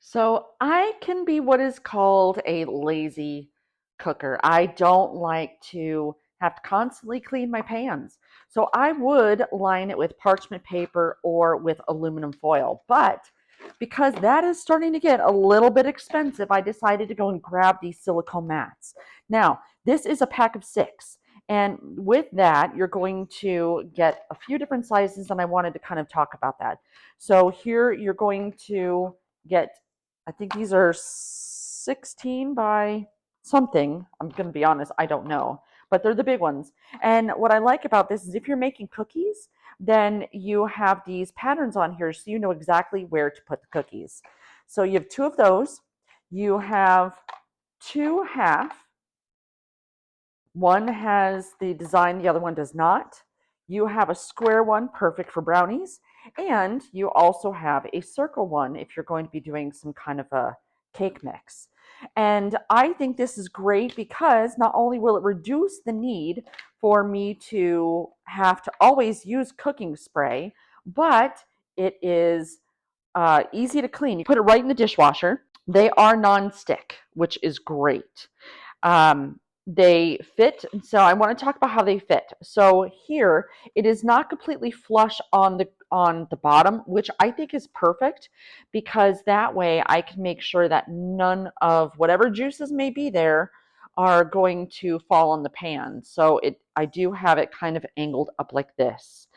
So I can be what is called a lazy cooker. I don't like to have to constantly clean my pans. So I would line it with parchment paper or with aluminum foil. But because that is starting to get a little bit expensive, I decided to go and grab these silicone mats. Now, this is a pack of 6. And with that, you're going to get a few different sizes, and I wanted to kind of talk about that. So here you're going to get, I think these are 16 by something. I'm going to be honest, I don't know, but they're the big ones. And what I like about this is if you're making cookies, then you have these patterns on here so you know exactly where to put the cookies. So you have 2 of those. You have 2 half. One has the design, the other one does not. You have a square one, perfect for brownies. And you also have a circle one if you're going to be doing some kind of a cake mix. And I think this is great because not only will it reduce the need for me to have to always use cooking spray, but it is easy to clean. You put it right in the dishwasher. They are non-stick, which is great. They fit, and so I want to talk about how they fit. So here it is not completely flush on the bottom, which I think is perfect because that way I can make sure that none of whatever juices may be there are going to fall on the pan. So I do have it kind of angled up like this.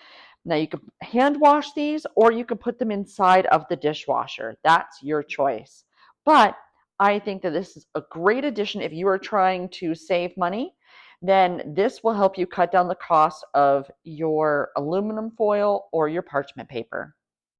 Now you can hand wash these or you can put them inside of the dishwasher. That's your choice. But I think that this is a great addition if you are trying to save money. Then this will help you cut down the cost of your aluminum foil or your parchment paper.